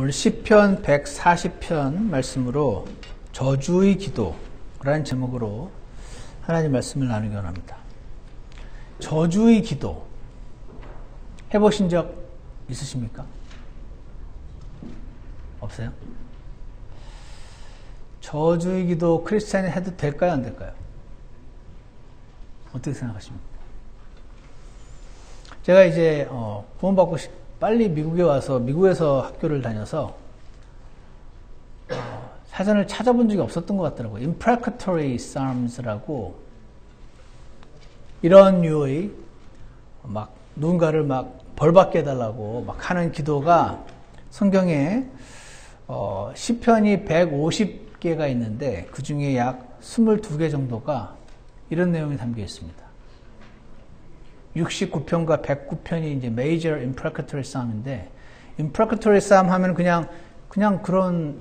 오늘 시편 140편 말씀으로 저주의 기도라는 제목으로 하나님 말씀을 나누기 원합니다. 저주의 기도 해보신 적 있으십니까? 없어요? 저주의 기도 크리스찬이 해도 될까요? 안 될까요? 어떻게 생각하십니까? 제가 이제 구원받고 빨리 미국에 와서 미국에서 학교를 다녀서 사전을 찾아본 적이 없었던 것 같더라고요. Imprecatory Psalms라고 이런 류의 막 누군가를 막 벌받게 해달라고 막 하는 기도가 성경에 시편이 150개가 있는데 그 중에 약 22개 정도가 이런 내용이 담겨 있습니다. 69편과 109편이 이제 Major Imprecatory Psalm인데, Imprecatory Psalm 하면 그냥 그런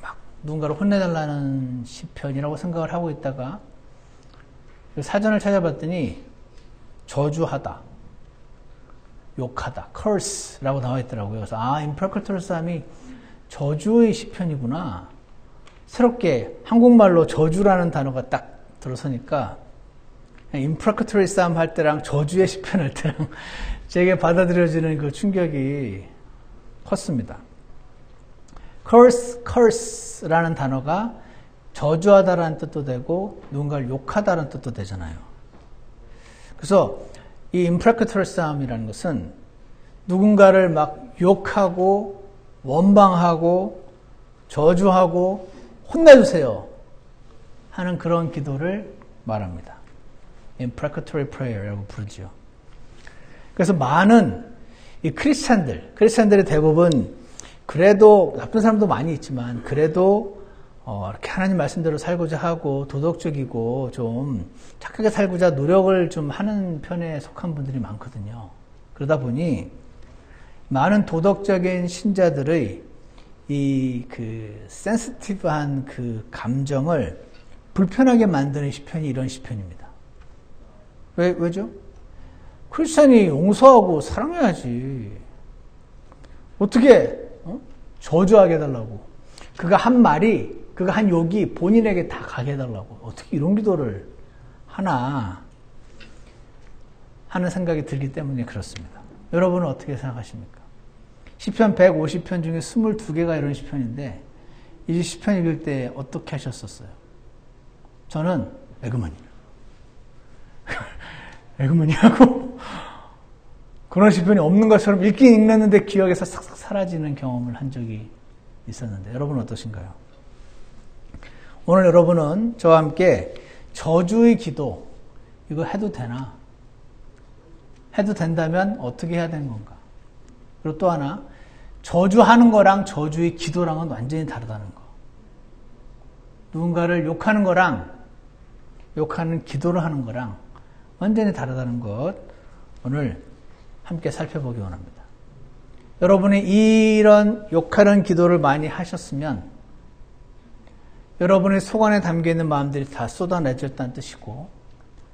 막 누군가를 혼내달라는 시편이라고 생각을 하고 있다가 사전을 찾아봤더니 저주하다, 욕하다, curse라고 나와 있더라고요. 그래서 Imprecatory Psalm이 저주의 시편이구나. 새롭게 한국말로 저주라는 단어가 딱 들어서니까 Imprecatory Psalm 할 때랑 저주의 시편 할 때랑 제게 받아들여지는 그 충격이 컸습니다. curse라는 단어가 저주하다라는 뜻도 되고 누군가를 욕하다라는 뜻도 되잖아요. 그래서 이 Imprecatory Psalm이라는 것은 누군가를 막 욕하고 원방하고 저주하고 혼내주세요 하는 그런 기도를 말합니다. Imprecatory Prayer라고 부르죠. 그래서 많은 이 크리스찬들의 대부분 그래도 나쁜 사람도 많이 있지만 그래도 이렇게 하나님 말씀대로 살고자 하고 도덕적이고 좀 착하게 살고자 노력을 좀 하는 편에 속한 분들이 많거든요. 그러다 보니 많은 도덕적인 신자들의 이 센시티브한 그 감정을 불편하게 만드는 시편이 이런 시편입니다. 왜죠? 크리스찬이 용서하고 사랑해야지. 어떻게 저주하게 해달라고. 그가 한 말이, 그가 한 욕이 본인에게 다 가게 해달라고. 어떻게 이런 기도를 하나 하는 생각이 들기 때문에 그렇습니다. 여러분은 어떻게 생각하십니까? 시편 150편 중에 22개가 이런 시편인데 이 시편 읽을 때 어떻게 하셨었어요? 저는 에그머니하고 그런 시편이 없는 것처럼 읽긴 읽는데 기억에서 싹싹 사라지는 경험을 한 적이 있었는데 여러분은 어떠신가요? 오늘 여러분은 저와 함께 저주의 기도 이거 해도 되나? 해도 된다면 어떻게 해야 되는 건가? 그리고 또 하나 저주하는 거랑 저주의 기도랑은 완전히 다르다는 거. 누군가를 욕하는 거랑 욕하는 기도를 하는 거랑 완전히 다르다는 것 오늘 함께 살펴보기 원합니다. 여러분이 이런 욕하는 기도를 많이 하셨으면 여러분의 속 안에 담겨있는 마음들이 다 쏟아내졌다는 뜻이고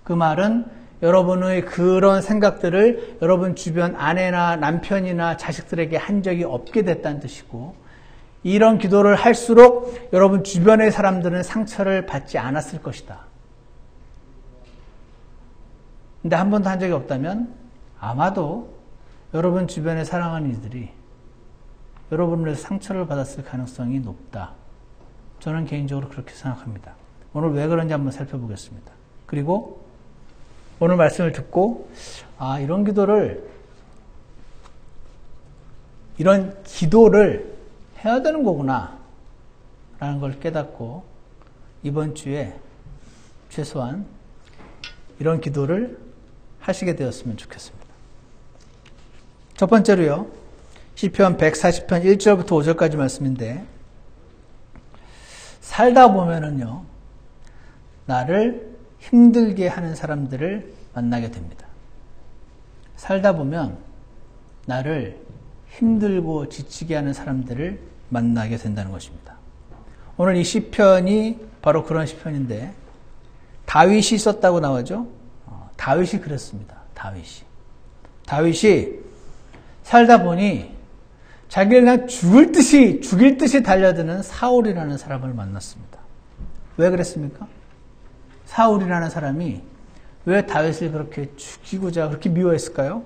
그 말은 여러분의 그런 생각들을 여러분 주변 아내나 남편이나 자식들에게 한 적이 없게 됐다는 뜻이고 이런 기도를 할수록 여러분 주변의 사람들은 상처를 받지 않았을 것이다. 근데 한 번도 한 적이 없다면 아마도 여러분 주변에 사랑하는 이들이 여러분을 상처를 받았을 가능성이 높다. 저는 개인적으로 그렇게 생각합니다. 오늘 왜 그런지 한번 살펴보겠습니다. 그리고 오늘 말씀을 듣고 이런 기도를 해야 되는 거구나 라는 걸 깨닫고 이번 주에 최소한 이런 기도를 하시게 되었으면 좋겠습니다. 첫 번째로요. 시편 140편 1절부터 5절까지 말씀인데 살다 보면은요. 나를 힘들게 하는 사람들을 만나게 됩니다. 살다 보면 나를 힘들고 지치게 하는 사람들을 만나게 된다는 것입니다. 오늘 이 시편이 바로 그런 시편인데 다윗이 썼다고 나오죠. 다윗이 그랬습니다. 다윗이 살다 보니 자기를 그냥 죽일 듯이 달려드는 사울이라는 사람을 만났습니다. 왜 그랬습니까? 사울이라는 사람이 왜 다윗을 그렇게 죽이고자 그렇게 미워했을까요?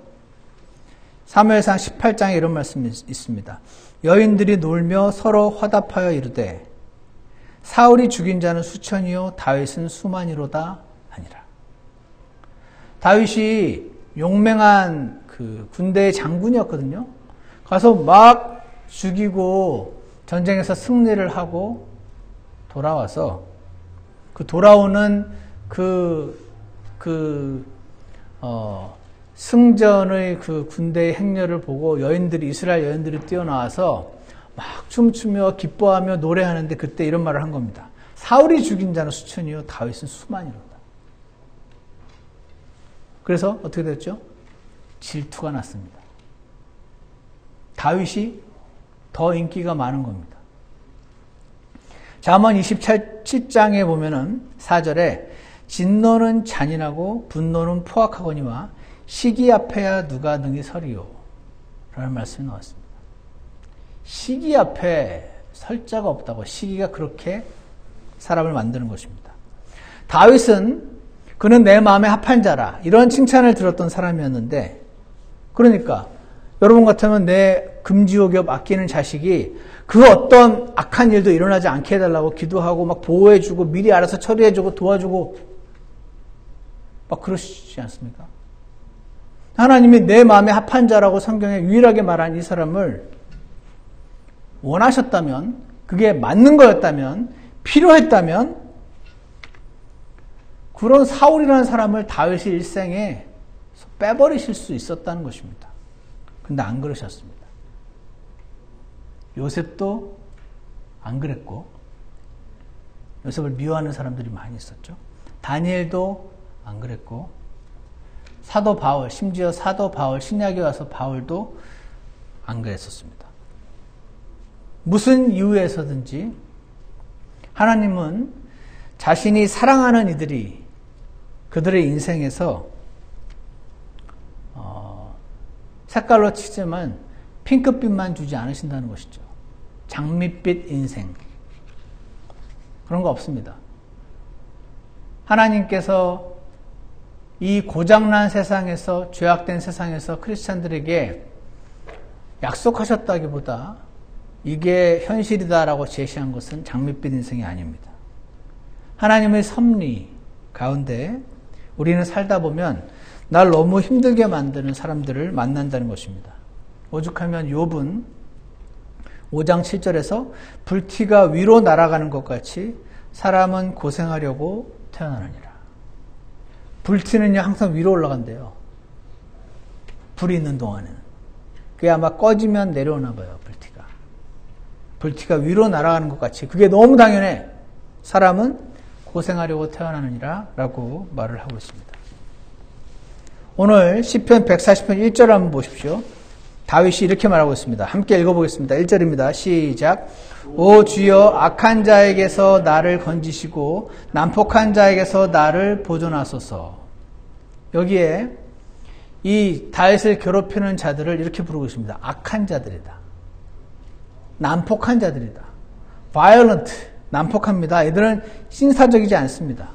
사무엘상 18장에 이런 말씀이 있습니다. 여인들이 놀며 서로 화답하여 이르되 사울이 죽인 자는 수천이요 다윗은 수만이로다 하니라. 다윗이 용맹한 그 군대의 장군이었거든요. 가서 막 죽이고 전쟁에서 승리를 하고 돌아와서 그 돌아오는 승전의 그 군대의 행렬을 보고 이스라엘 여인들이 뛰어나와서 막 춤추며 기뻐하며 노래하는데 그때 이런 말을 한 겁니다. 사울이 죽인 자는 수천이요 다윗은 수만이로다. 그래서 어떻게 됐죠? 질투가 났습니다. 다윗이 더 인기가 많은 겁니다. 잠언 27장에 보면은 4절에 진노는 잔인하고 분노는 포악하거니와 시기 앞에야 누가 능히 서리요 라는 말씀이 나왔습니다. 시기 앞에 설 자가 없다고. 시기가 그렇게 사람을 만드는 것입니다. 다윗은 그는 내 마음에 합한 자라 이런 칭찬을 들었던 사람이었는데, 그러니까 여러분 같으면 내 금지옥엽 아끼는 자식이 그 어떤 악한 일도 일어나지 않게 해달라고 기도하고 막 보호해주고 미리 알아서 처리해주고 도와주고 막 그러시지 않습니까? 하나님이 내 마음에 합한 자라고 성경에 유일하게 말한 이 사람을 원하셨다면, 그게 맞는 거였다면, 필요했다면 그런 사울이라는 사람을 다윗의 일생에 빼버리실 수 있었다는 것입니다. 근데 안 그러셨습니다. 요셉도 안 그랬고, 요셉을 미워하는 사람들이 많이 있었죠. 다니엘도 안 그랬고, 사도 바울, 심지어 사도 바울, 신약에 와서 바울도 안 그랬었습니다. 무슨 이유에서든지 하나님은 자신이 사랑하는 이들이 그들의 인생에서 색깔로 치지만 핑크빛만 주지 않으신다는 것이죠. 장밋빛 인생. 그런 거 없습니다. 하나님께서 이 고장난 세상에서, 죄악된 세상에서 크리스찬들에게 약속하셨다기보다 이게 현실이다라고 제시한 것은 장밋빛 인생이 아닙니다. 하나님의 섭리 가운데 우리는 살다 보면 날 너무 힘들게 만드는 사람들을 만난다는 것입니다. 오죽하면 욥은 5장 7절에서 불티가 위로 날아가는 것 같이 사람은 고생하려고 태어나느니라. 불티는요 항상 위로 올라간대요. 불이 있는 동안에는. 그게 아마 꺼지면 내려오나 봐요. 불티가 위로 날아가는 것 같이. 그게 너무 당연해. 사람은 고생하려고 태어나느니라 라고 말을 하고 있습니다. 오늘 시편 140편 1절 한번 보십시오. 다윗이 이렇게 말하고 있습니다. 함께 읽어보겠습니다. 1절입니다. 시작. 오 주여, 악한 자에게서 나를 건지시고 난폭한 자에게서 나를 보존하소서. 여기에 이 다윗을 괴롭히는 자들을 이렇게 부르고 있습니다. 악한 자들이다. 난폭한 자들이다. violent, 난폭합니다. 이들은 신사적이지 않습니다.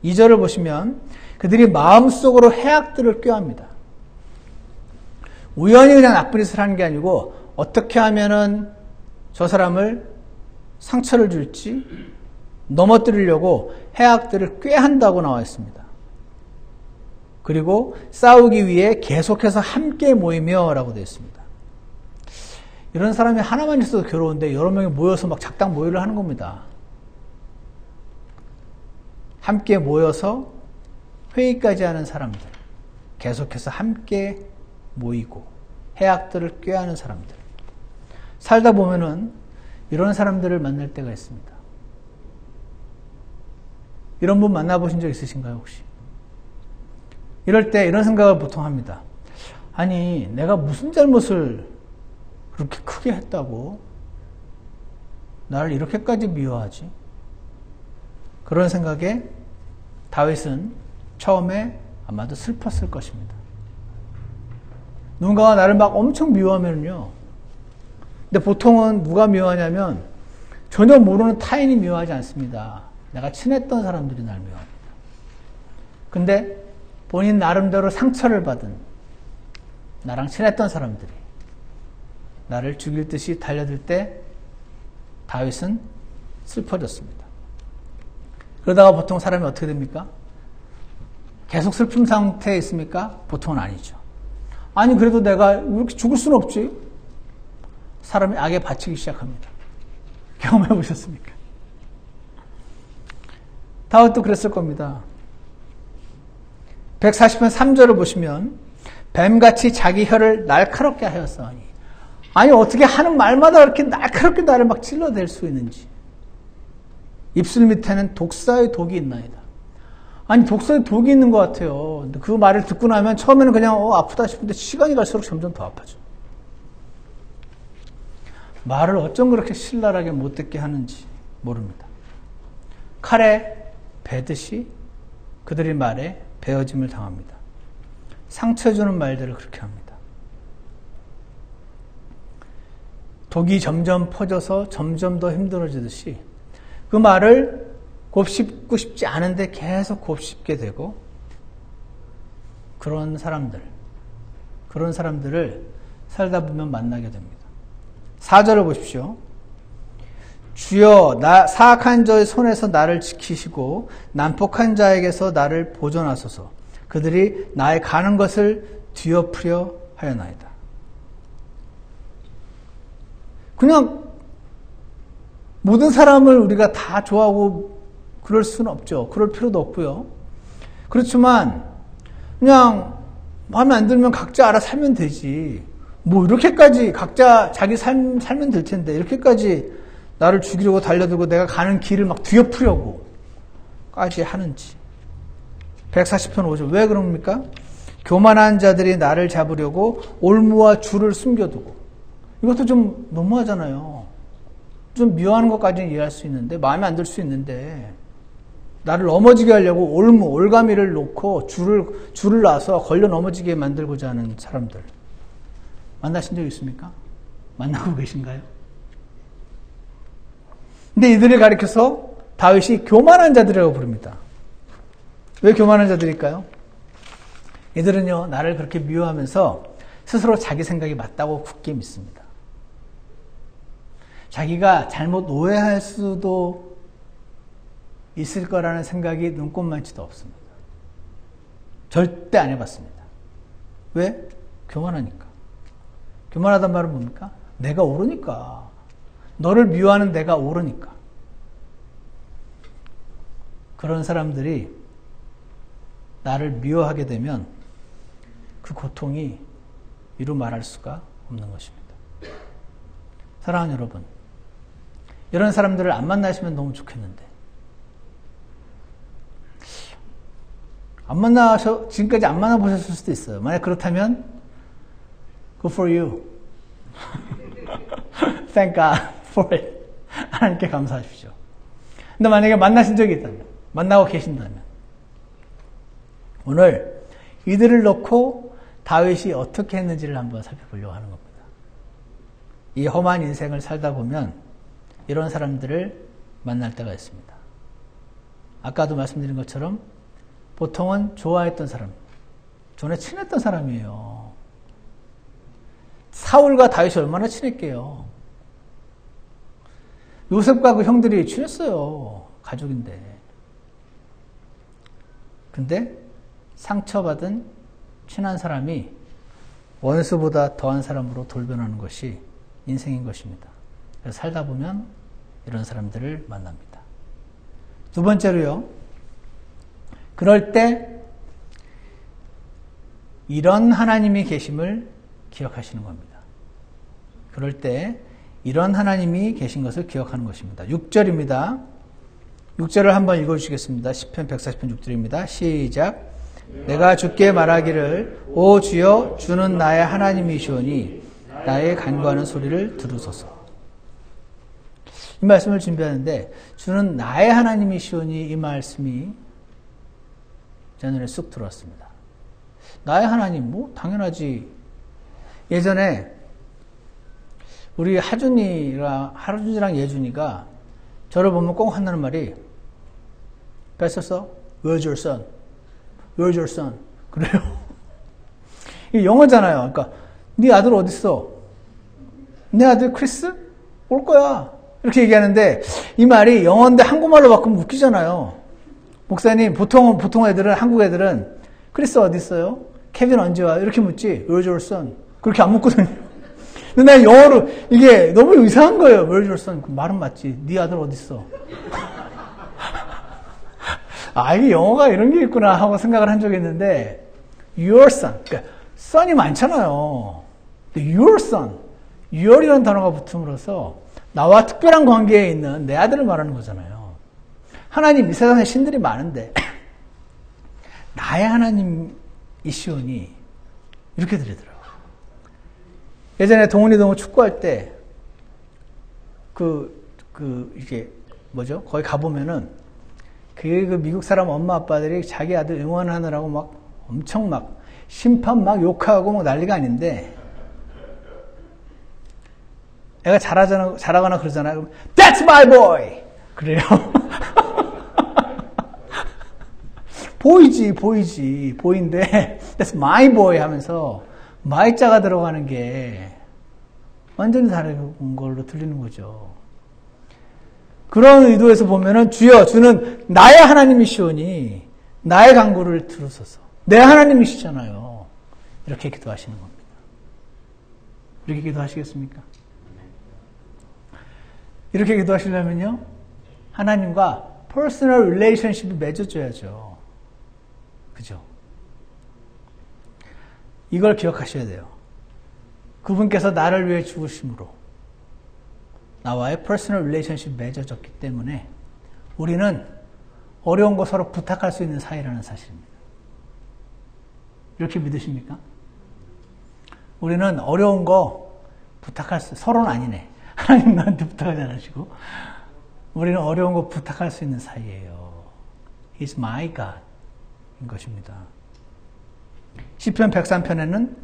2절을 보시면 그들이 마음속으로 해악들을 꾀합니다. 우연히 그냥 나쁜 짓을 하는 게 아니고 어떻게 하면은 저 사람을 상처를 줄지 넘어뜨리려고 해악들을 꾀한다고 나와 있습니다. 그리고 싸우기 위해 계속해서 함께 모이며 라고 되어 있습니다. 이런 사람이 하나만 있어도 괴로운데 여러 명이 모여서 막 작당 모의를 하는 겁니다. 함께 모여서 회의까지 하는 사람들, 계속해서 함께 모이고 해악들을 꾀하는 사람들. 살다 보면은 이런 사람들을 만날 때가 있습니다. 이런 분 만나보신 적 있으신가요, 혹시? 이럴 때 이런 생각을 보통 합니다. 아니, 내가 무슨 잘못을 그렇게 크게 했다고 나를 이렇게까지 미워하지? 그런 생각에 다윗은 처음에 아마도 슬펐을 것입니다. 누군가가 나를 막 엄청 미워하면요, 근데 보통은 누가 미워하냐면 전혀 모르는 타인이 미워하지 않습니다. 내가 친했던 사람들이 날 미워합니다. 근데 본인 나름대로 상처를 받은 나랑 친했던 사람들이 나를 죽일 듯이 달려들 때 다윗은 슬퍼졌습니다. 그러다가 보통 사람이 어떻게 됩니까? 계속 슬픔 상태에 있습니까? 보통은 아니죠. 아니 그래도 내가 이렇게 죽을 수는 없지. 사람이 악에 바치기 시작합니다. 경험해 보셨습니까? 다윗도 그랬을 겁니다. 140편 3절을 보시면 뱀같이 자기 혀를 날카롭게 하였사오니, 아니 어떻게 하는 말마다 그렇게 날카롭게 나를 막 찔러댈 수 있는지. 입술 밑에는 독사의 독이 있나이다. 아니 독사의 독이 있는 것 같아요. 근데 그 말을 듣고 나면 처음에는 그냥 아프다 싶은데 시간이 갈수록 점점 더 아파져. 말을 어쩜 그렇게 신랄하게 못 듣게 하는지 모릅니다. 칼에 베듯이 그들의 말에 베어짐을 당합니다. 상처 주는 말들을 그렇게 합니다. 독이 점점 퍼져서 점점 더 힘들어지듯이 그 말을 곱씹고 싶지 않은데 계속 곱씹게 되고, 그런 사람들을 살다 보면 만나게 됩니다. 4절을 보십시오. 주여 사악한 자의 손에서 나를 지키시고 난폭한 자에게서 나를 보존하소서. 그들이 나의 가는 것을 뒤엎으려 하였나이다. 그냥 모든 사람을 우리가 다 좋아하고 그럴 수는 없죠. 그럴 필요도 없고요. 그렇지만 그냥 마음에 안 들면 각자 알아 살면 되지. 뭐 이렇게까지 각자 자기 살면 될 텐데 이렇게까지 나를 죽이려고 달려들고 내가 가는 길을 막 뒤엎으려고까지 하는지. 140편 5절 왜 그럽니까? 교만한 자들이 나를 잡으려고 올무와 줄을 숨겨두고. 이것도 좀 너무하잖아요. 좀 미워하는 것까지는 이해할 수 있는데, 마음에 안 들 수 있는데, 나를 넘어지게 하려고 올가미를 놓고 줄을 놔서 걸려 넘어지게 만들고자 하는 사람들. 만나신 적 있습니까? 만나고 계신가요? 근데 이들을 가리켜서 다윗이 교만한 자들이라고 부릅니다. 왜 교만한 자들일까요? 이들은요, 나를 그렇게 미워하면서 스스로 자기 생각이 맞다고 굳게 믿습니다. 자기가 잘못 오해할 수도 있을 거라는 생각이 눈꼽만치도 없습니다. 절대 안 해봤습니다. 왜? 교만하니까. 교만하단 말은 뭡니까? 내가 옳으니까. 너를 미워하는 내가 옳으니까. 그런 사람들이 나를 미워하게 되면 그 고통이 이루 말할 수가 없는 것입니다. 사랑하는 여러분, 이런 사람들을 안 만나시면 너무 좋겠는데, 지금까지 안 만나보셨을 수도 있어요. 만약 그렇다면 good for you. Thank God for it. 하나님께 감사하십시오. 근데 만약에 만나신 적이 있다면, 만나고 계신다면, 오늘 이들을 놓고 다윗이 어떻게 했는지를 한번 살펴보려고 하는 겁니다. 이 험한 인생을 살다 보면 이런 사람들을 만날 때가 있습니다. 아까도 말씀드린 것처럼 보통은 좋아했던 사람, 전에 친했던 사람이에요. 사울과 다윗이 얼마나 친했게요. 요셉과 그 형들이 친했어요. 가족인데. 근데 상처받은 친한 사람이 원수보다 더한 사람으로 돌변하는 것이 인생인 것입니다. 그래서 살다 보면 이런 사람들을 만납니다. 두 번째로요. 그럴 때 이런 하나님이 계심을 기억하시는 겁니다. 그럴 때 이런 하나님이 계신 것을 기억하는 것입니다. 6절입니다. 6절을 한번 읽어주시겠습니다. 시편 140편 6절입니다. 시작. 내가 주께 말하기를 오 주여 주는 나의 하나님이시오니 나의 간구하는 소리를 들으소서. 이 말씀을 준비하는데 주는 나의 하나님이시오니 이 말씀이 제 눈에 쑥 들어왔습니다. 나의 하나님, 뭐 당연하지. 예전에 우리 하준이랑 예준이가 저를 보면 꼭 한다는 말이, 뺐었어? Where's your son? Where's your son? 그래요. 이게 영어잖아요. 그러니까 네 아들 어딨어? 내 아들 크리스? 올 거야. 이렇게 얘기하는데 이 말이 영어인데 한국말로 바꾸면 웃기잖아요. 목사님, 보통 애들은, 한국 애들은 크리스 어디 있어요? 케빈 언제 와? 이렇게 묻지. Where's your son? 그렇게 안 묻거든요. 근데 난 영어로 이게 너무 이상한 거예요. Where's your son? 말은 맞지. 네 아들 어디 있어? 아, 이게 영어가 이런 게 있구나 하고 생각을 한 적이 있는데, your son. 그러니까 son이 많잖아요. your son. your이라는 단어가 붙음으로써 나와 특별한 관계에 있는 내 아들을 말하는 거잖아요. 하나님, 이 세상에 신들이 많은데 나의 하나님 이 시온이 이렇게 들리더라고요. 예전에 동훈이 동호 축구할 때 이게 뭐죠? 거기 가보면은 그 미국 사람 엄마 아빠들이 자기 아들 응원하느라고 막 엄청 막 심판 막 욕하고 막 난리가 아닌데, 애가 잘하거나 그러잖아요. That's my boy! 그래요. 보이인데, That's my boy 하면서, my자가 들어가는 게 완전히 다른 걸로 들리는 거죠. 그런 의도에서 보면은, 주여, 주는 나의 하나님이시오니, 나의 간구를 들으소서. 내 하나님이시잖아요. 이렇게 기도하시는 겁니다. 이렇게 기도하시겠습니까? 이렇게 기도하시려면요, 하나님과 퍼스널 릴레이션십이 맺어줘야죠. 그죠? 이걸 기억하셔야 돼요. 그분께서 나를 위해 죽으심으로 나와의 퍼스널 릴레이션십이 맺어졌기 때문에 우리는 어려운 거 서로 부탁할 수 있는 사이라는 사실입니다. 이렇게 믿으십니까? 우리는 어려운 거 부탁할 서로는 아니네. 하나님 나한테 부탁하지 않으시고, 우리는 어려운 거 부탁할 수 있는 사이예요. He's my God 인 것입니다. 시편 103편에는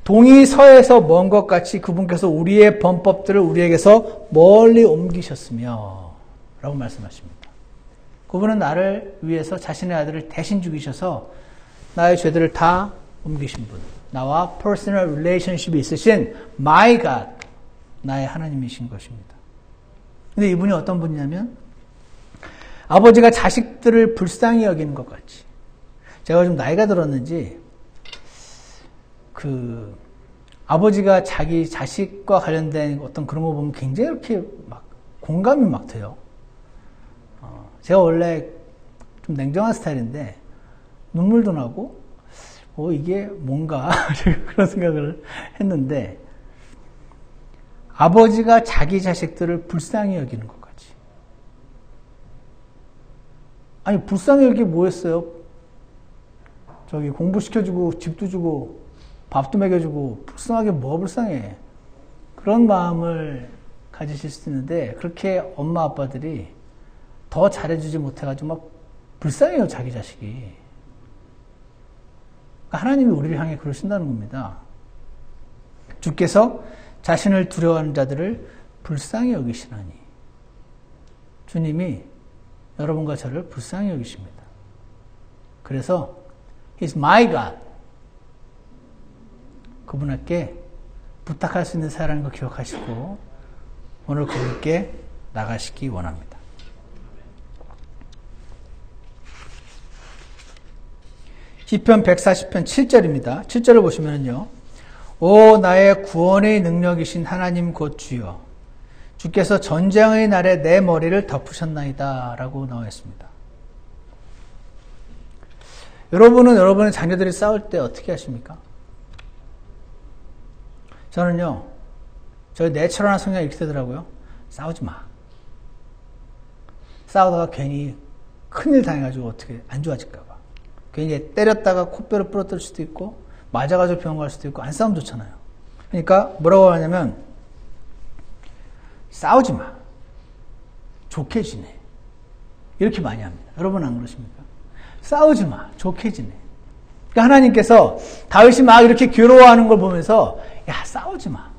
동이 서에서 먼 것 같이 그분께서 우리의 범법들을 우리에게서 멀리 옮기셨으며 라고 말씀하십니다. 그분은 나를 위해서 자신의 아들을 대신 죽이셔서 나의 죄들을 다 옮기신 분, 나와 퍼스널 릴레이션십이 있으신 my God, 나의 하나님이신 것입니다. 근데 이분이 어떤 분이냐면 아버지가 자식들을 불쌍히 여기는 것 같이, 제가 좀 나이가 들었는지 아버지가 자기 자식과 관련된 어떤 그런 거 보면 굉장히 이렇게 막 공감이 막 돼요. 제가 원래 좀 냉정한 스타일인데 눈물도 나고 이게 뭔가 그런 생각을 했는데, 아버지가 자기 자식들을 불쌍히 여기는 것 같이. 아니, 불쌍히 여기게 뭐였어요? 저기 공부시켜주고 집도 주고 밥도 먹여주고 불쌍하게 뭐가 불쌍해. 그런 마음을 가지실 수 있는데, 그렇게 엄마 아빠들이 더 잘해주지 못해가지고 막 불쌍해요, 자기 자식이. 그러니까 하나님이 우리를 향해 그러신다는 겁니다. 주께서 자신을 두려워하는 자들을 불쌍히 여기시나니. 주님이 여러분과 저를 불쌍히 여기십니다. 그래서 He's my God. 그분께 부탁할 수 있는 사람인 거 기억하시고 오늘 그분께 나가시기 원합니다. 시편 140편 7절입니다. 7절을 보시면요. 오 나의 구원의 능력이신 하나님 곧 주여, 주께서 전쟁의 날에 내 머리를 덮으셨나이다 라고 나와 있습니다. 여러분은 여러분의 자녀들이 싸울 때 어떻게 하십니까? 저는요, 저희 내추럴한 성향이 이렇게 되더라고요. 싸우지 마. 싸우다가 괜히 큰일 당해가지고 어떻게 안 좋아질까봐. 괜히 때렸다가 코뼈를 부러뜨릴 수도 있고, 맞아가지고 병원 갈 수도 있고, 안 싸우면 좋잖아요. 그러니까 뭐라고 하냐면, 싸우지 마. 좋게 지내. 이렇게 많이 합니다. 여러분 안 그러십니까? 싸우지 마. 좋게 지내. 그러니까 하나님께서 다윗이 막 이렇게 괴로워하는 걸 보면서, 야, 싸우지 마.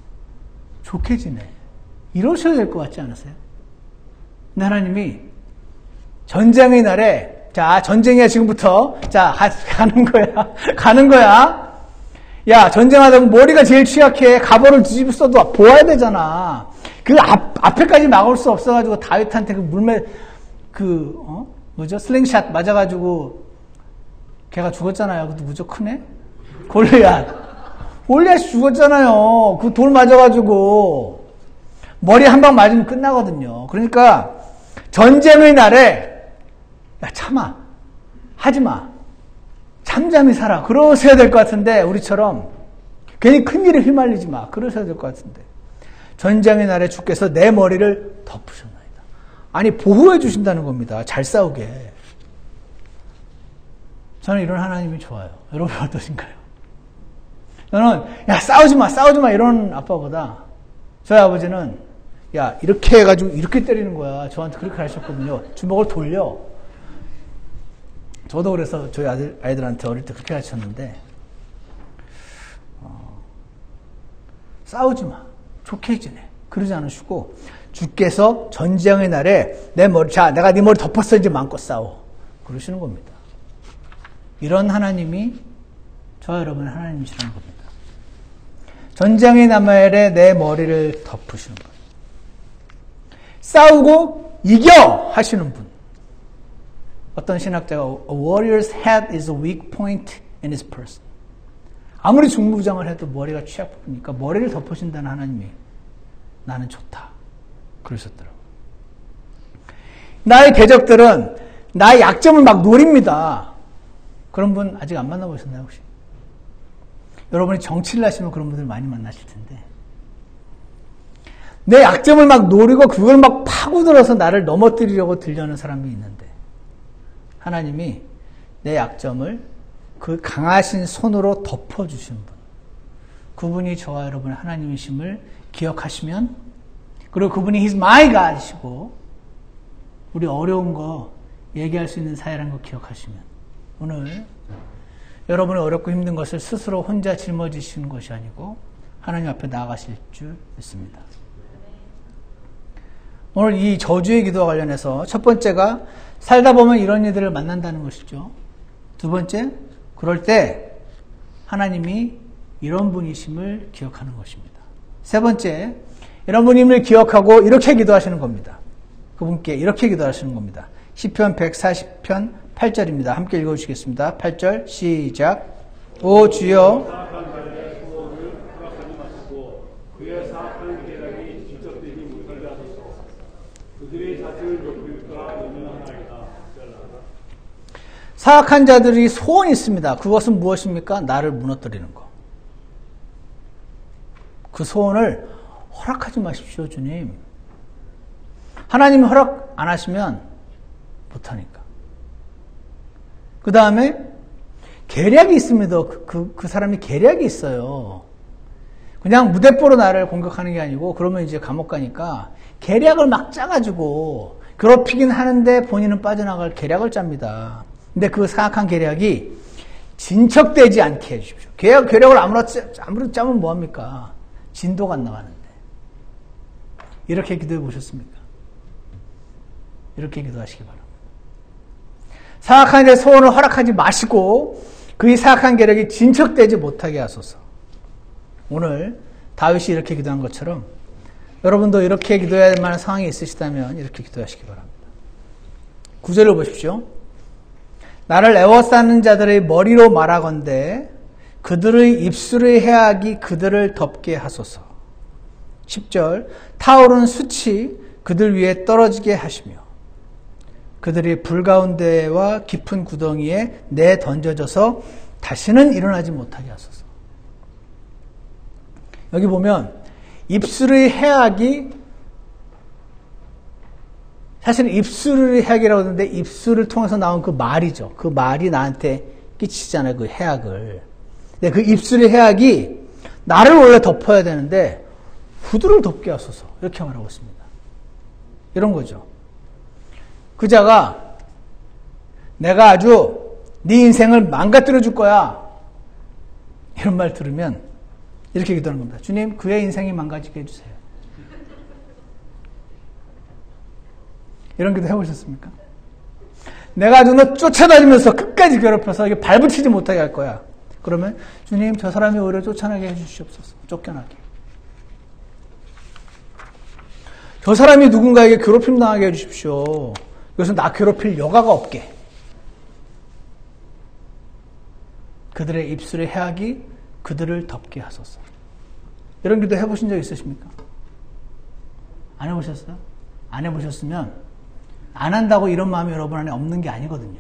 좋게 지내. 이러셔야 될 것 같지 않으세요? 근데 하나님이 전쟁의 날에 자, 전쟁이야 지금부터. 자, 가는 거야. 가는 거야. 야, 전쟁하다 보면 머리가 제일 취약해. 갑오를 뒤집어 써도 보아야 되잖아. 그 앞에까지 막을 수 없어가지고 다윗한테 슬링샷 맞아가지고 걔가 죽었잖아요. 그것도 무척 크네? 골리앗 죽었잖아요. 그 돌 맞아가지고. 머리 한 방 맞으면 끝나거든요. 그러니까 전쟁의 날에 야, 참아. 하지 마. 잠잠히 살아. 그러셔야 될 것 같은데, 우리처럼. 괜히 큰일에 휘말리지 마. 그러셔야 될 것 같은데. 전쟁의 날에 주께서 내 머리를 덮으셨나이다. 아니, 보호해 주신다는 겁니다. 잘 싸우게. 저는 이런 하나님이 좋아요. 여러분 어떠신가요? 저는, 야, 싸우지 마. 이런 아빠보다, 저희 아버지는, 야, 이렇게 해가지고 이렇게 때리는 거야. 저한테 그렇게 하셨거든요. 주먹을 돌려. 저도 그래서 저희 아이들한테 어릴 때 그렇게 가르쳤는데, 싸우지 마. 좋게 지내. 그러지 않으시고, 주께서 전쟁의 날에 내가 네 머리 덮었어. 이제 마음껏 싸워. 그러시는 겁니다. 이런 하나님이 저와 여러분의 하나님이시라는 겁니다. 전쟁의 날에 내 머리를 덮으시는 분. 싸우고 이겨! 하시는 분. 어떤 신학자가 A warrior's head is a weak point in his person. 아무리 중무장을 해도 머리가 취약 부분이니까 머리를 덮으신다는 하나님이 나는 좋다. 그러셨더라고요. 나의 대적들은 나의 약점을 막 노립니다. 그런 분 아직 안 만나보셨나요 혹시? 여러분이 정치를 하시면 그런 분들 많이 만나실 텐데 내 약점을 막 노리고 그걸 막 파고들어서 나를 넘어뜨리려고 들려는 사람이 있는데 하나님이 내 약점을 그 강하신 손으로 덮어주신 분. 그분이 저와 여러분의 하나님이심을 기억하시면 그리고 그분이 He's my God이시고 우리 어려운 거 얘기할 수 있는 사이라는 거 기억하시면 오늘 여러분의 어렵고 힘든 것을 스스로 혼자 짊어지시는 것이 아니고 하나님 앞에 나아가실 줄 믿습니다. 오늘 이 저주의 기도와 관련해서 첫 번째가 살다 보면 이런 일들을 만난다는 것이죠. 두 번째, 그럴 때 하나님이 이런 분이심을 기억하는 것입니다. 세 번째, 이런 분임을 기억하고 이렇게 기도하시는 겁니다. 그분께 이렇게 기도하시는 겁니다. 시편 140편 8절입니다. 함께 읽어주시겠습니다. 8절 시작. 오 주여 사악한 자들이 소원이 있습니다. 그것은 무엇입니까? 나를 무너뜨리는 거. 그 소원을 허락하지 마십시오, 주님. 하나님이 허락 안 하시면 못하니까. 그 다음에 계략이 있습니다. 그 사람이 계략이 있어요. 그냥 무대뽀로 나를 공격하는 게 아니고 그러면 이제 감옥 가니까 계략을 막 짜가지고 괴롭히긴 하는데 본인은 빠져나갈 계략을 짭니다. 근데 그 사악한 계략이 진척되지 않게 해주십시오. 계략을 아무리 짜면 뭐합니까? 진도가 안 나가는데. 이렇게 기도해 보셨습니까? 이렇게 기도하시기 바랍니다. 사악한 내 소원을 허락하지 마시고 그 사악한 계략이 진척되지 못하게 하소서. 오늘 다윗이 이렇게 기도한 것처럼 여러분도 이렇게 기도해야 할 만한 상황이 있으시다면 이렇게 기도하시기 바랍니다. 9절을 보십시오. 나를 애워싸는 자들의 머리로 말하건대 그들의 입술의 해악이 그들을 덮게 하소서. 10절 타오르는 수치 그들 위에 떨어지게 하시며 그들이 불 가운데와 깊은 구덩이에 내던져져서 다시는 일어나지 못하게 하소서. 여기 보면 입술의 해악이 사실은 입술의 해악이라고 하는데 입술을 통해서 나온 그 말이죠. 그 말이 나한테 끼치잖아요. 그 해악을. 근데 그 입술의 해악이 나를 원래 덮어야 되는데 그들을 덮게 하소서. 이렇게 말하고 있습니다. 이런 거죠. 그 자가 내가 아주 네 인생을 망가뜨려 줄 거야. 이런 말 들으면 이렇게 기도하는 겁니다. 주님, 그의 인생이 망가지게 해주세요. 이런 기도 해보셨습니까? 내가 아주 너 쫓아다니면서 끝까지 괴롭혀서 이게 발붙이지 못하게 할 거야. 그러면 주님 저 사람이 오히려 쫓아나게 해주시옵소서. 쫓겨나게. 저 사람이 누군가에게 괴롭힘 당하게 해주십시오. 이것은 나 괴롭힐 여가가 없게. 그들의 입술의 해악이 그들을 덮게 하소서. 이런 기도 해보신 적 있으십니까? 안 해보셨어요? 안 해보셨으면 안 한다고 이런 마음이 여러분 안에 없는 게 아니거든요.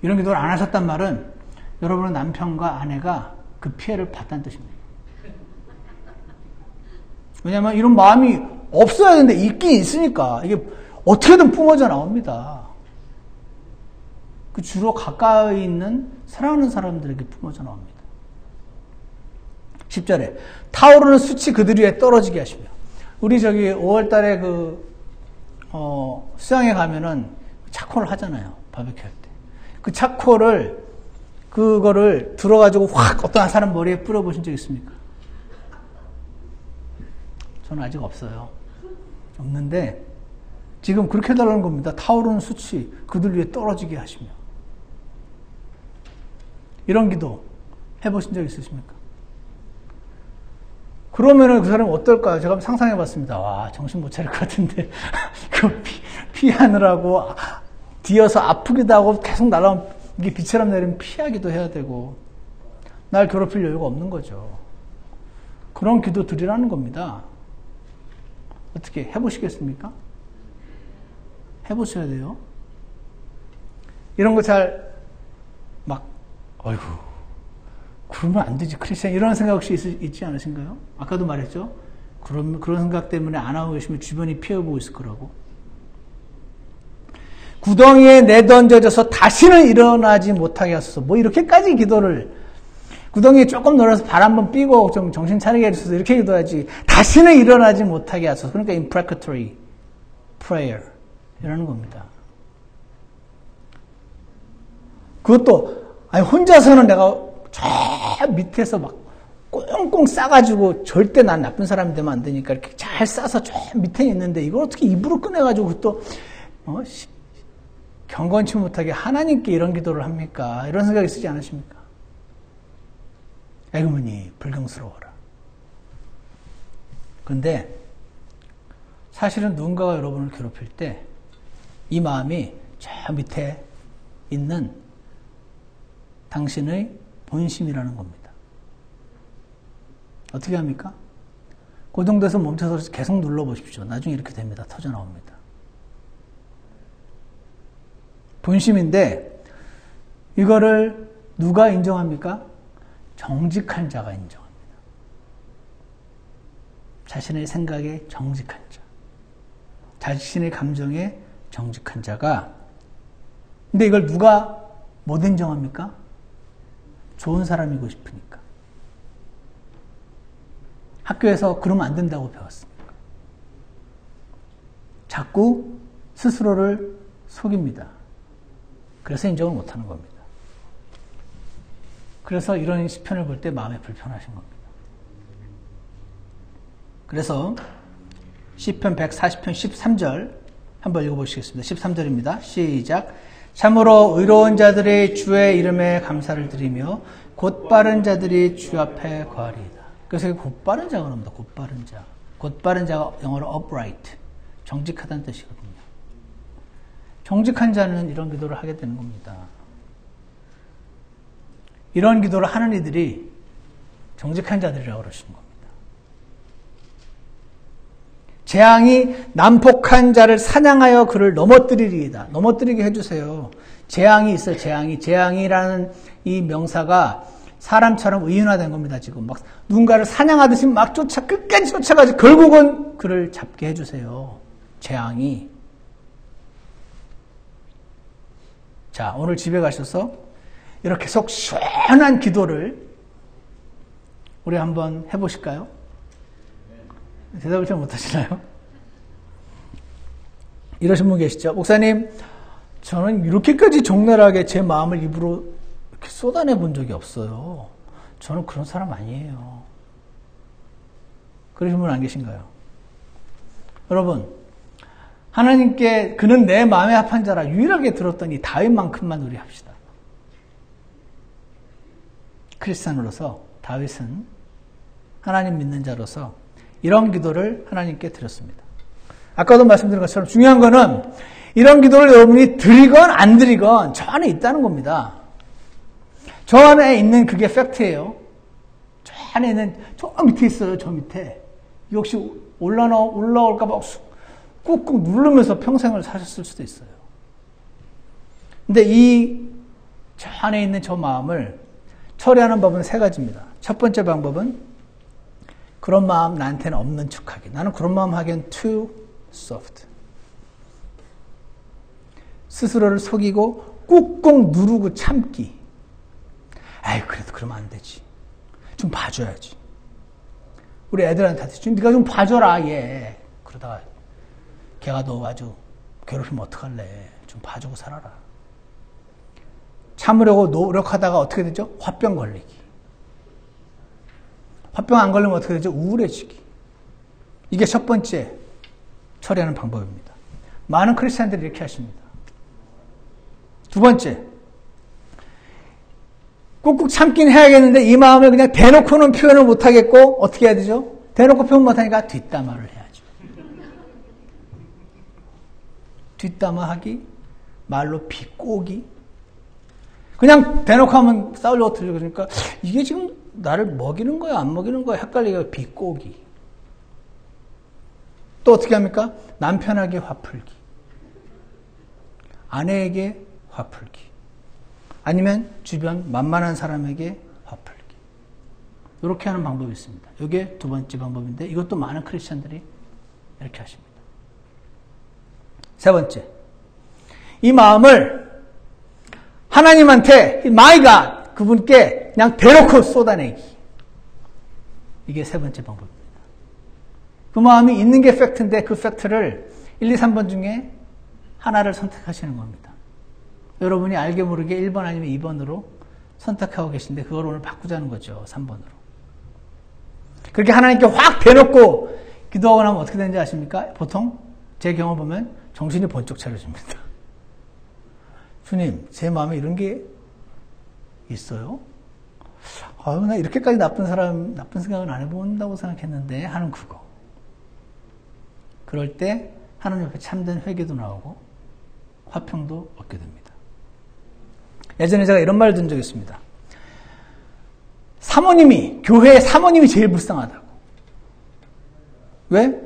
이런 기도를 안 하셨단 말은 여러분의 남편과 아내가 그 피해를 봤다는 뜻입니다. 왜냐하면 이런 마음이 없어야 되는데 있긴 있으니까 이게 어떻게든 뿜어져 나옵니다. 그 주로 가까이 있는 사랑하는 사람들에게 뿜어져 나옵니다. 10절에 타오르는 수치 그들 위에 떨어지게 하시며. 우리 저기 5월 달에 수양에 가면은 차콜을 하잖아요. 바베큐 할 때. 그 차콜을, 그거를 들어가지고 확 어떤 사람 머리에 뿌려보신 적 있습니까? 저는 아직 없어요. 없는데, 지금 그렇게 해달라는 겁니다. 타오르는 수치 그들 위에 떨어지게 하시며. 이런 기도 해보신 적 있으십니까? 그러면은 그 사람이 어떨까요? 제가 한번 상상해 봤습니다. 와, 정신 못 차릴 것 같은데. 그 피하느라고, 뒤어서 아프기도 하고, 계속 날아오면, 이게 비처럼 내리면 피하기도 해야 되고, 날 괴롭힐 여유가 없는 거죠. 그런 기도 드리라는 겁니다. 어떻게 해보시겠습니까? 해보셔야 돼요. 이런 거 어이구, 그러면 안 되지, 크리스찬. 이런 생각 혹시 있지 않으신가요? 아까도 말했죠? 그런 생각 때문에 안 하고 계시면 주변이 피해보고 있을 거라고. 구덩이에 내던져져서 다시는 일어나지 못하게 하소서. 뭐 이렇게까지 기도를, 구덩이에 조금 놀아서 발 한번 삐고 좀 정신 차리게 해주셔서 이렇게 기도하지. 다시는 일어나지 못하게 하소서. 그러니까 imprecatory prayer. 이라는 겁니다. 그것도, 혼자서는 내가 저 밑에서 막 꽁꽁 싸가지고 절대 난 나쁜 사람이 되면 안 되니까 이렇게 잘 싸서 저 밑에 있는데 이걸 어떻게 입으로 꺼내가지고 그것도 경건치 못하게 하나님께 이런 기도를 합니까? 이런 생각이 쓰지 않으십니까? 에그머니 불경스러워라. 그런데 사실은 누군가가 여러분을 괴롭힐 때 이 마음이 저 밑에 있는 당신의 본심이라는 겁니다. 어떻게 합니까? 그 정도에서 멈춰서 계속 눌러보십시오. 나중에 이렇게 됩니다. 터져 나옵니다. 본심인데 이거를 누가 인정합니까? 정직한 자가 인정합니다. 자신의 생각에 정직한 자. 자신의 감정에 정직한 자가. 근데 이걸 누가 못 인정합니까? 좋은 사람이고 싶으니까. 학교에서 그러면 안 된다고 배웠습니까? 자꾸 스스로를 속입니다. 그래서 인정을 못하는 겁니다. 그래서 이런 시편을 볼 때 마음이 불편하신 겁니다. 그래서 시편 140편 13절 한번 읽어보시겠습니다. 13절입니다. 시작. 참으로 의로운 자들이 주의 이름에 감사를 드리며 곧바른 자들이 주 앞에 거하리이다. 그래서 곧바른 자가 나옵니다. 곧바른 자. 곧바른 자가 영어로 upright, 정직하다는 뜻이거든요. 정직한 자는 이런 기도를 하게 되는 겁니다. 이런 기도를 하는 이들이 정직한 자들이라고 그러시는 겁니다. 재앙이 난폭한 자를 사냥하여 그를 넘어뜨리리이다. 넘어뜨리게 해주세요. 재앙이 있어요. 재앙이라는 이 명사가 사람처럼 의인화된 겁니다. 지금 막 누군가를 사냥하듯이 막 끝까지 쫓아가지고 결국은 그를 잡게 해주세요. 재앙이. 자, 오늘 집에 가셔서 이렇게 속 시원한 기도를 우리 한번 해보실까요? 대답을 잘 못하시나요? 이러신 분 계시죠? 목사님, 저는 이렇게까지 적나라하게 제 마음을 입으로 이렇게 쏟아내 본 적이 없어요. 저는 그런 사람 아니에요. 그러신 분 안 계신가요? 여러분, 하나님께 그는 내 마음에 합한 자라 유일하게 들었더니 다윗만큼만 우리 합시다. 크리스찬으로서 다윗은 하나님 믿는 자로서 이런 기도를 하나님께 드렸습니다. 아까도 말씀드린 것처럼 중요한 거는 이런 기도를 여러분이 드리건 안 드리건 저 안에 있다는 겁니다. 저 안에 있는 그게 팩트예요. 저 안에 있는 저 밑에 있어요. 저 밑에. 이거 혹시 올라올까 봐 꾹꾹 누르면서 평생을 사셨을 수도 있어요. 근데 저 안에 있는 저 마음을 처리하는 법은 세 가지입니다. 첫 번째 방법은 그런 마음 나한테는 없는 척하기. 나는 그런 마음 하기엔 too soft. 스스로를 속이고 꾹꾹 누르고 참기. 아이 그래도 그러면 안 되지. 좀 봐줘야지. 우리 애들한테 좀 네가 좀 봐줘라 얘. 그러다가 걔가 너 아주 괴롭히면 어떡할래. 좀 봐주고 살아라. 참으려고 노력하다가 어떻게 되죠? 화병 걸리기. 화병 안 걸리면 어떻게 되죠? 우울해지기. 이게 첫 번째 처리하는 방법입니다. 많은 크리스찬들이 이렇게 하십니다. 두 번째, 꾹꾹 참긴 해야겠는데 이 마음을 그냥 대놓고는 표현을 못하겠고 어떻게 해야 되죠? 대놓고 표현 못하니까 뒷담화를 해야죠. 뒷담화하기, 말로 비꼬기. 그냥 대놓고 하면 싸우려고 들려고 그러니까 이게 지금 나를 먹이는 거야 안 먹이는 거야 헷갈리게 비꼬기. 또 어떻게 합니까? 남편에게 화풀기. 아내에게 화풀기. 아니면 주변 만만한 사람에게 화풀기. 이렇게 하는 방법이 있습니다. 이게 두 번째 방법인데 이것도 많은 크리스천들이 이렇게 하십니다. 세 번째, 이 마음을 하나님한테 my God 그분께 그냥 대놓고 쏟아내기. 이게 세 번째 방법입니다. 그 마음이 있는 게 팩트인데 그 팩트를 1, 2, 3번 중에 하나를 선택하시는 겁니다. 여러분이 알게 모르게 1번 아니면 2번으로 선택하고 계신데 그걸 오늘 바꾸자는 거죠. 3번으로. 그렇게 하나님께 확 대놓고 기도하고 나면 어떻게 되는지 아십니까? 보통 제 경험 보면 정신이 번쩍 차려집니다. 주님, 제 마음에 이런 게 있어요? 아유, 나 이렇게까지 나쁜 생각은 안 해본다고 생각했는데 하는 그거. 그럴 때 하나님 앞에 참된 회개도 나오고 화평도 얻게 됩니다. 예전에 제가 이런 말을 든 적이 있습니다. 교회의 사모님이 제일 불쌍하다고. 왜?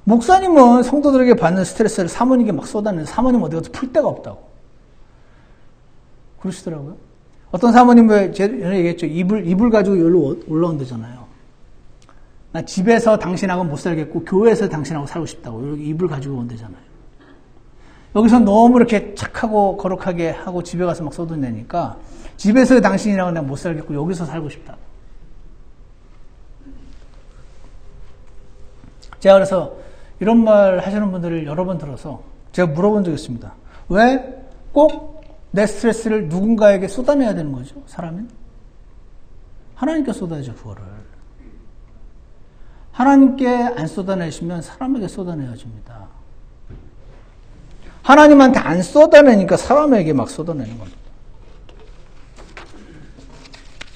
목사님은 성도들에게 받는 스트레스를 사모님에게 막 쏟아내는 사모님 어디 가서 풀 데가 없다고. 그러시더라고요. 어떤 사모님은 제가 얘기했죠. 이불 가지고 여기로 올라온다잖아요. 나 집에서 당신하고 못 살겠고 교회에서 당신하고 살고 싶다고. 여기 이불 가지고 온다잖아요. 여기서 너무 이렇게 착하고 거룩하게 하고 집에 가서 막 쏟아내니까 집에서 당신이라고 내가 못 살겠고 여기서 살고 싶다. 제가 그래서 이런 말 하시는 분들을 여러 번 들어서 제가 물어본 적이 있습니다. 왜 꼭 내 스트레스를 누군가에게 쏟아내야 되는 거죠? 사람은? 하나님께 쏟아야죠, 그거를. 하나님께 안 쏟아내시면 사람에게 쏟아내어집니다. 하나님한테 안 쏟아내니까 사람에게 막 쏟아내는 겁니다.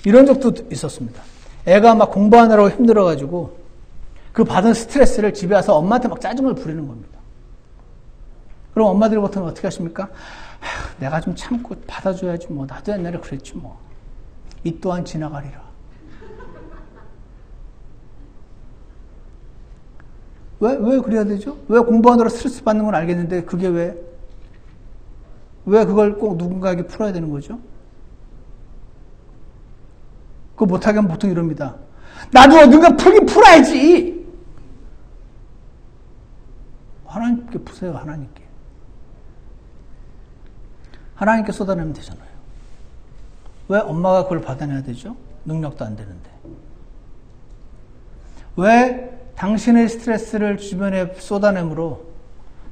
이런 적도 있었습니다. 애가 막 공부하느라고 힘들어가지고 그 받은 스트레스를 집에 와서 엄마한테 막 짜증을 부리는 겁니다. 그럼 엄마들이 보통 어떻게 하십니까? 내가 좀 참고 받아줘야지 뭐. 나도 옛날에 그랬지 뭐. 이 또한 지나가리라. 왜 그래야 되죠? 왜 공부하느라 스트레스 받는 건 알겠는데 그게 왜 그걸 꼭 누군가에게 풀어야 되는 거죠? 그거 못하게 하면 보통 이럽니다. 나도 누가 풀긴 풀어야지. 하나님께 푸세요. 하나님께 쏟아내면 되잖아요. 왜 엄마가 그걸 받아내야 되죠? 능력도 안 되는데. 왜 당신의 스트레스를 주변에 쏟아내므로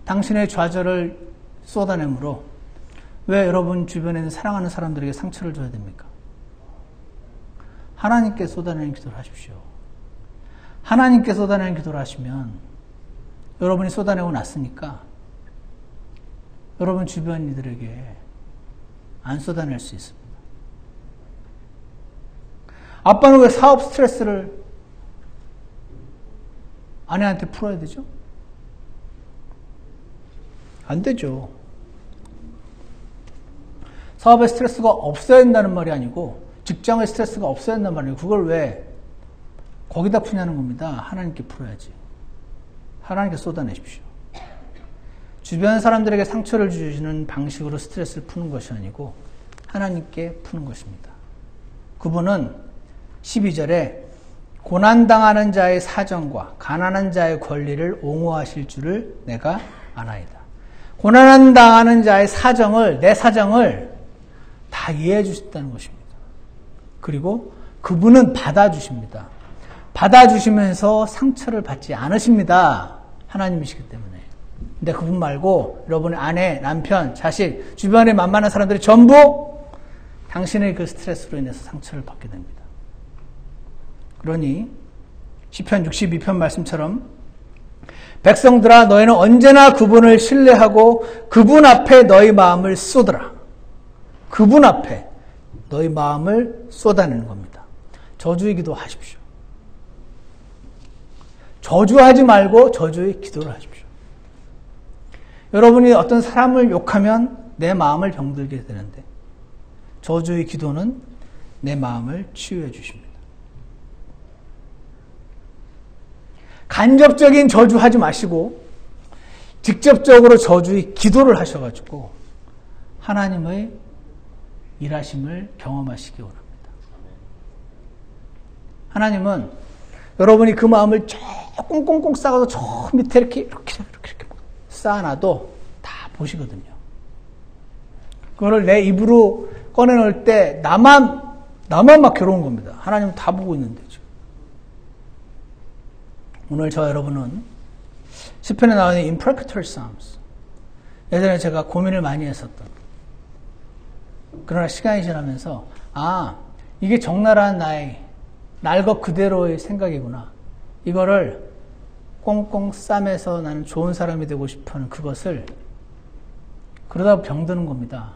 당신의 좌절을 쏟아내므로 왜 여러분 주변에 있는 사랑하는 사람들에게 상처를 줘야 됩니까? 하나님께 쏟아내는 기도를 하십시오. 하나님께 쏟아내는 기도를 하시면 여러분이 쏟아내고 났으니까 여러분 주변 이들에게 안 쏟아낼 수 있습니다. 아빠는 왜 사업 스트레스를 아내한테 풀어야 되죠? 안 되죠. 사업의 스트레스가 없어야 된다는 말이 아니고 직장의 스트레스가 없어야 된다는 말이 아니고 그걸 왜 거기다 푸냐는 겁니다. 하나님께 풀어야지. 하나님께 쏟아내십시오. 주변 사람들에게 상처를 주시는 방식으로 스트레스를 푸는 것이 아니고 하나님께 푸는 것입니다. 그분은 12절에 고난당하는 자의 사정과 가난한 자의 권리를 옹호하실 줄을 내가 아나이다. 고난당하는 자의 사정을, 내 사정을 다 이해해 주셨다는 것입니다. 그리고 그분은 받아주십니다. 받아주시면서 상처를 받지 않으십니다. 하나님이시기 때문에. 근데 그분 말고 여러분의 아내, 남편, 자식, 주변에 만만한 사람들이 전부 당신의 그 스트레스로 인해서 상처를 받게 됩니다. 그러니 시편 62편 말씀처럼 백성들아 너희는 언제나 그분을 신뢰하고 그분 앞에 너희 마음을 쏟으라. 그분 앞에 너희 마음을 쏟아내는 겁니다. 저주의 기도 하십시오. 저주하지 말고 저주의 기도를 하십시오. 여러분이 어떤 사람을 욕하면 내 마음을 병들게 되는데 저주의 기도는 내 마음을 치유해 주십니다. 간접적인 저주하지 마시고 직접적으로 저주의 기도를 하셔가지고 하나님의 일하심을 경험하시기 원합니다. 하나님은 여러분이 그 마음을 저 꽁꽁꽁 싸가서 저 밑에 이렇게 쌓아놔도 다 보시거든요. 그거를 내 입으로 꺼내놓을 때 나만 막 괴로운 겁니다. 하나님은 다 보고 있는데 지금. 오늘 저 여러분은 시편에 나오는 imprecatory psalms, 예전에 제가 고민을 많이 했었던, 그러나 시간이 지나면서 이게 적나라한 나의 날 것 그대로의 생각이구나. 이거를 꽁꽁 싸매서 나는 좋은 사람이 되고 싶어하는 그것을 그러다 병드는 겁니다.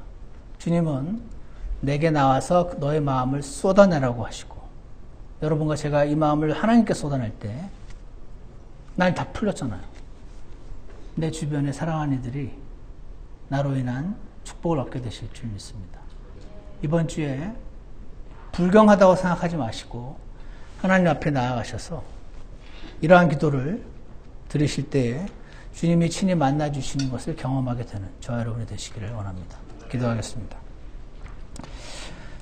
주님은 내게 나와서 너의 마음을 쏟아내라고 하시고 여러분과 제가 이 마음을 하나님께 쏟아낼 때 난 다 풀렸잖아요. 내 주변에 사랑하는 이들이 나로 인한 축복을 얻게 되실 줄 믿습니다. 이번 주에 불경하다고 생각하지 마시고 하나님 앞에 나아가셔서 이러한 기도를 드리실 때에 주님이 친히 만나주시는 것을 경험하게 되는 저와 여러분이 되시기를 원합니다. 기도하겠습니다.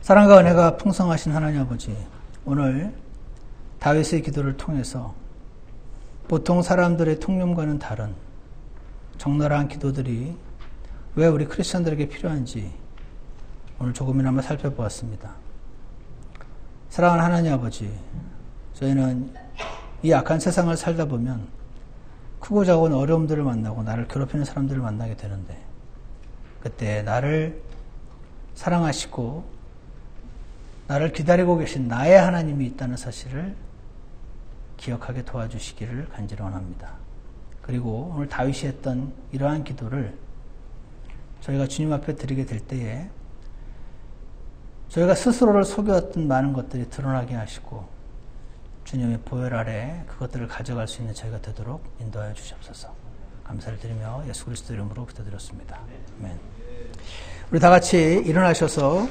사랑과 은혜가 풍성하신 하나님 아버지, 오늘 다윗의 기도를 통해서 보통 사람들의 통념과는 다른 적나라한 기도들이 왜 우리 크리스천들에게 필요한지 오늘 조금이나마 살펴보았습니다. 사랑하는 하나님 아버지, 저희는 이 악한 세상을 살다 보면 크고 작은 어려움들을 만나고 나를 괴롭히는 사람들을 만나게 되는데 그때 나를 사랑하시고 나를 기다리고 계신 나의 하나님이 있다는 사실을 기억하게 도와주시기를 간절히 원합니다. 그리고 오늘 다윗이 했던 이러한 기도를 저희가 주님 앞에 드리게 될 때에 저희가 스스로를 속여왔던 많은 것들이 드러나게 하시고 주님의 보혈 아래 그것들을 가져갈 수 있는 저희가 되도록 인도하여 주시옵소서. 감사를 드리며 예수 그리스도 이름으로 기도드렸습니다. 아멘. 우리 다 같이 일어나셔서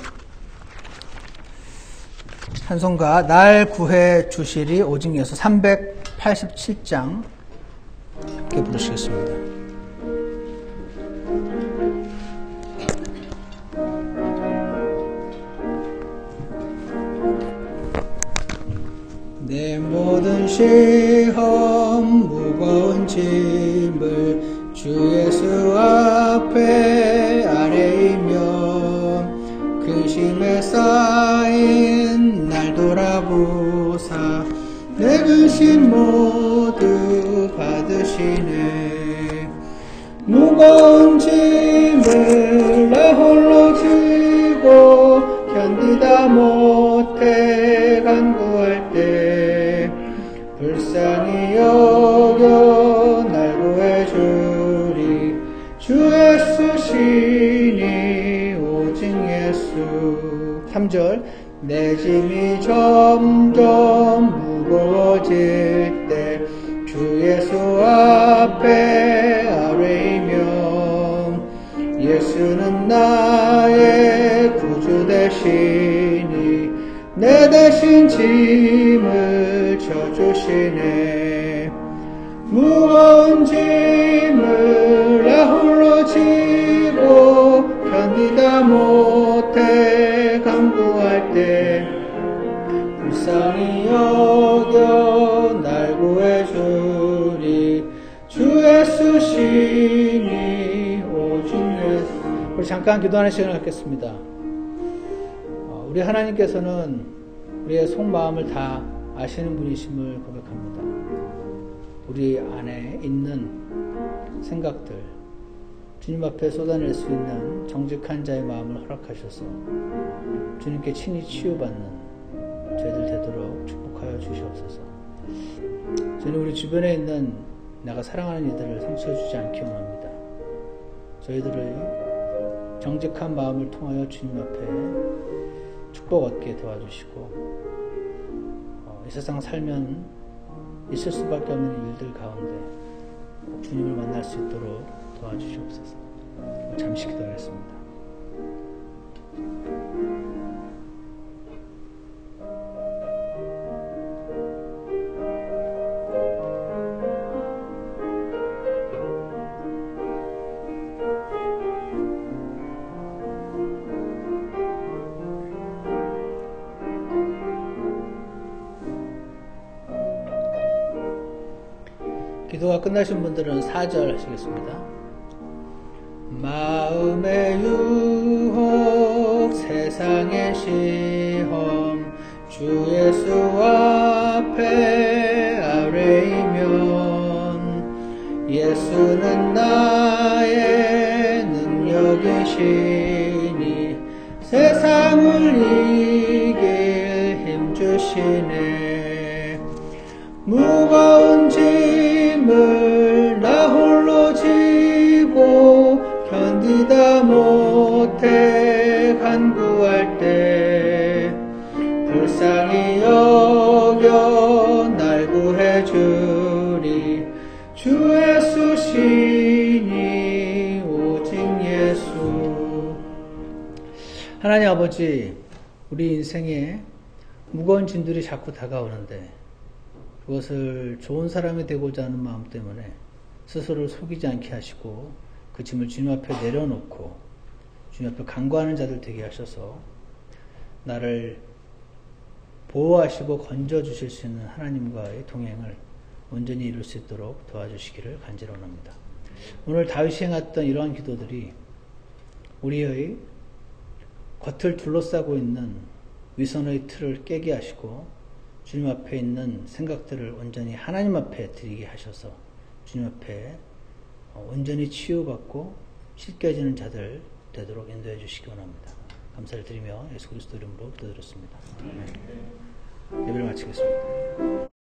찬송가 날 구해 주시리 오직 예수 387장 함께 부르시겠습니다. 내 모든 시험 무거운 짐을 주 예수 앞에 아뢰이며 근심에 쌓인 날 돌아보사 내 근심 모두 받으시네. 무거운 짐을 나 홀로 지고 견디다 못해 간구할 때 불쌍히 여겨 날 구해 예수. 3절 내 짐이 점점 무거워질 때 주 예수 앞에 아뢰이면 예수는 나의 구주 되시니 내 대신 짐을 져주시네. 무거운 짐을 나 홀로 지고 견디다 못해 간구할 때 불쌍히 여겨 날 구해주리 주 예수시니 오직 예수. 우리 잠깐 기도하는 시간을 갖겠습니다. 우리 하나님께서는 우리의 속마음을 다 아시는 분이심을 고백합니다. 우리 안에 있는 생각들, 주님 앞에 쏟아낼 수 있는 정직한 자의 마음을 허락하셔서 주님께 친히 치유받는 저희들 되도록 축복하여 주시옵소서. 저는 우리 주변에 있는 내가 사랑하는 이들을 상처 주지 않기 원합니다. 저희들의 정직한 마음을 통하여 주님 앞에 축복 얻게 도와주시고 이 세상 살면 있을 수밖에 없는 일들 가운데 주님을 만날 수 있도록 도와주시옵소서. 잠시 기도하겠습니다. 기도가 끝나신 분들은 4절 하시겠습니다. 마음의 유혹 세상의 시험 주 예수 앞에 아뢰이면 예수는 나의 능력이시니 세상을 이길 힘주시네. 무거운 짐을 나 홀로 지고 견디다 못해 간구할 때 불쌍히 여겨 날 구해주리 주 예수시니 오직 예수. 하나님 아버지, 우리 인생에 무거운 짐들이 자꾸 다가오는데 그것을 좋은 사람이 되고자 하는 마음 때문에 스스로를 속이지 않게 하시고 그 짐을 주님 앞에 내려놓고 주님 앞에 간구하는 자들 되게 하셔서 나를 보호하시고 건져주실 수 있는 하나님과의 동행을 온전히 이룰 수 있도록 도와주시기를 간절히 원합니다. 오늘 다윗이 행했던 이러한 기도들이 우리의 겉을 둘러싸고 있는 위선의 틀을 깨게 하시고 주님 앞에 있는 생각들을 온전히 하나님 앞에 드리게 하셔서 주님 앞에 온전히 치유받고 씻겨지는 자들 되도록 인도해 주시기 원합니다. 감사를 드리며 예수 그리스도 이름으로 기도드렸습니다. 예배를 마치겠습니다.